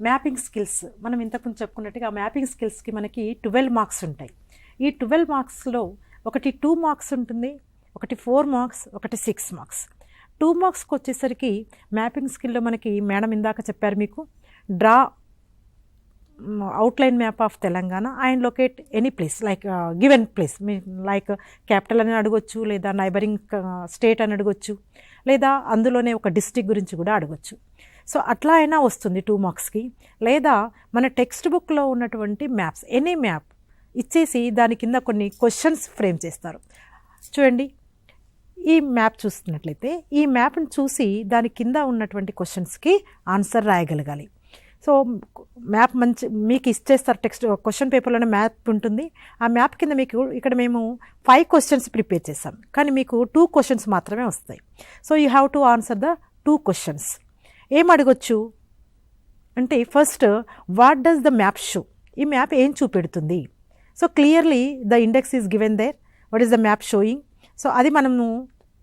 Mapping skills మనం ఇంతకుముందు చెప్పుకున్నట్టుగా మ్యాపింగ్ స్కిల్స్కి మనకి 12 మార్క్స్ ఉంటాయి. ఈ 12 మార్క్స్లో ఒకటి 2 మార్క్స్ ఉంటుంది, ఒకటి 4 మార్క్స్, ఒకటి 6 మార్క్స్. 2 మార్క్స్కి వచ్చేసరికి మ్యాపింగ్ స్కిల్లో మనకి మేడం ఇందాక చెప్పారు మీకు, draw outline map of Telangana and locate any place like given place, like capital అని అడగొచ్చు, లేదా నైబరింగ్ స్టేట్ అని అడగొచ్చు, లేదా అందులోనే ఒక డిస్ట్రిక్ట్ గురించి కూడా అడగొచ్చు. సో అట్లా అయినా వస్తుంది 2 మార్క్స్కి. లేదా మన టెక్స్ట్ బుక్లో ఉన్నటువంటి మ్యాప్స్, ఎనీ మ్యాప్ ఇచ్చేసి దాని కింద కొన్ని క్వశ్చన్స్ ఫ్రేమ్ చేస్తారు. చూడండి, ఈ మ్యాప్ చూస్తున్నట్లయితే ఈ మ్యాప్ని చూసి దాని కింద ఉన్నటువంటి క్వశ్చన్స్కి ఆన్సర్ రాయగలగాలి. సో మ్యాప్ మీకు ఇచ్చేస్తారు, టెక్స్ట్ క్వశ్చన్ పేపర్లోనే మ్యాప్ ఉంటుంది. ఆ మ్యాప్ కింద మీకు ఇక్కడ మేము 5 క్వశ్చన్స్ ప్రిపేర్ చేసాం, కానీ మీకు 2 క్వశ్చన్స్ మాత్రమే వస్తాయి. So you have to answer the 2 questions. ఏం అడగొచ్చు అంటే, first what does the map show, ఈ మ్యాప్ ఏం చూపెడుతుంది. So clearly the index is given there, what is the map showing. So అది మనము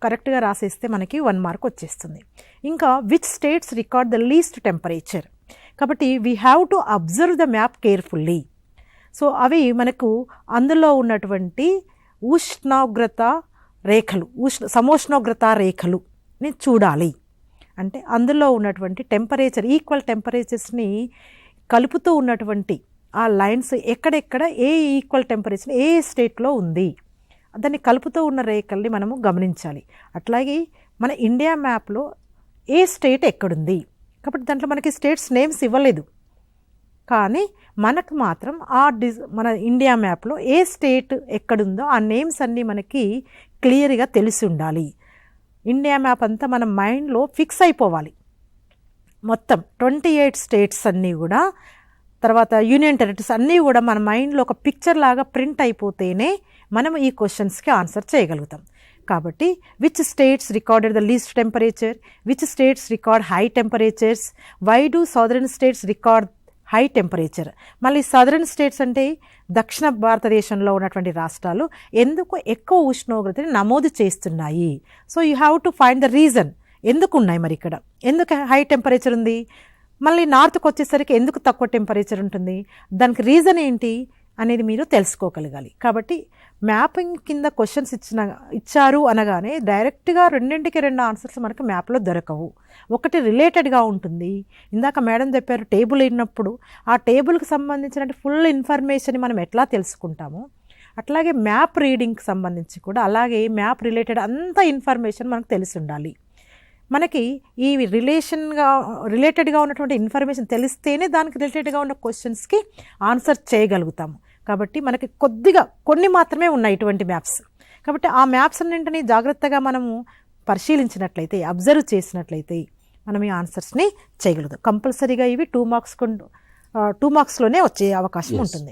కరెక్ట్గా రాసేస్తే మనకి 1 మార్క్ వచ్చేస్తుంది. ఇంకా which states record the least temperature, కాబట్టి we have to observe the map carefully. So అవి మనకు అందులో ఉన్నటువంటి ఉష్ణోగ్రత రేఖలు, సమోష్ణోగ్రత రేఖలుని చూడాలి. అంటే అందులో ఉన్నటువంటి టెంపరేచర్, ఈక్వల్ టెంపరేచర్స్ని కలుపుతూ ఉన్నటువంటి ఆ లైన్స్ ఎక్కడెక్కడ ఏ ఈక్వల్ టెంపరేచర్ ఏ స్టేట్లో ఉంది, దాన్ని కలుపుతూ ఉన్న రేఖల్ని మనము గమనించాలి. అట్లాగే మన ఇండియా మ్యాప్లో ఏ స్టేట్ ఎక్కడుంది, కాబట్టి దాంట్లో మనకి స్టేట్స్ నేమ్స్ ఇవ్వలేదు, కానీ మనకు మాత్రం మన ఇండియా మ్యాప్లో ఏ స్టేట్ ఎక్కడుందో ఆ నేమ్స్ అన్నీ మనకి క్లియర్గా తెలిసి ఉండాలి. ఇండియా మ్యాప్ అంతా మన మైండ్లో ఫిక్స్ అయిపోవాలి. మొత్తం 28 స్టేట్స్ అన్నీ కూడా, తర్వాత యూనియన్ టెరిటరీస్ అన్నీ కూడా మన మైండ్లో ఒక పిక్చర్ లాగా ప్రింట్ అయిపోతేనే మనం ఈ క్వశ్చన్స్కి ఆన్సర్ చేయగలుగుతాం. కాబట్టి which states recorded the least temperature, which states record high temperatures, why do southern states record high temperature. మళ్ళీ సదరన్ స్టేట్స్ అంటే దక్షిణ భారతదేశంలో ఉన్నటువంటి రాష్ట్రాలు ఎందుకు ఎక్కువ ఉష్ణోగ్రతని నమోదు చేస్తున్నాయి. So you have to find the reason, ఎందుకు ఉన్నాయి మరి ఇక్కడ, ఎందుకు హై టెంపరేచర్ ఉంది, మళ్ళీ నార్త్కి వచ్చేసరికి ఎందుకు తక్కువ టెంపరేచర్ ఉంటుంది, దానికి రీజన్ ఏంటి అనేది మీరు తెలుసుకోగలగాలి. కాబట్టి మ్యాపింగ్ కింద క్వశ్చన్స్ ఇచ్చారు అనగానే డైరెక్ట్గా 2 ఆన్సర్స్ మనకు మ్యాప్లో దొరకవు. ఒకటి రిలేటెడ్గా ఉంటుంది. ఇందాక మేడం చెప్పారు, టేబుల్ అయినప్పుడు ఆ టేబుల్కి సంబంధించిన ఫుల్ ఇన్ఫర్మేషన్ మనం ఎట్లా తెలుసుకుంటామో, అట్లాగే మ్యాప్ రీడింగ్కి సంబంధించి కూడా అలాగే మ్యాప్ రిలేటెడ్ అంత ఇన్ఫర్మేషన్ మనకు తెలిసి ఉండాలి. మనకి ఈ రిలేటెడ్గా ఉన్నటువంటి ఇన్ఫర్మేషన్ తెలిస్తేనే దానికి రిలేటెడ్గా ఉన్న క్వశ్చన్స్కి ఆన్సర్ చేయగలుగుతాము. కాబట్టి మనకి కొన్ని మాత్రమే ఉన్నాయి ఇటువంటి మ్యాప్స్. కాబట్టి ఆ మ్యాప్స్ అన్నింటినీ జాగ్రత్తగా మనము పరిశీలించినట్లయితే, అబ్జర్వ్ చేసినట్లయితే మనం ఈ ఆన్సర్స్ని చేయగలుగుతాం. కంపల్సరీగా ఇవి 2 మార్క్స్లోనే వచ్చే అవకాశం ఉంటుంది.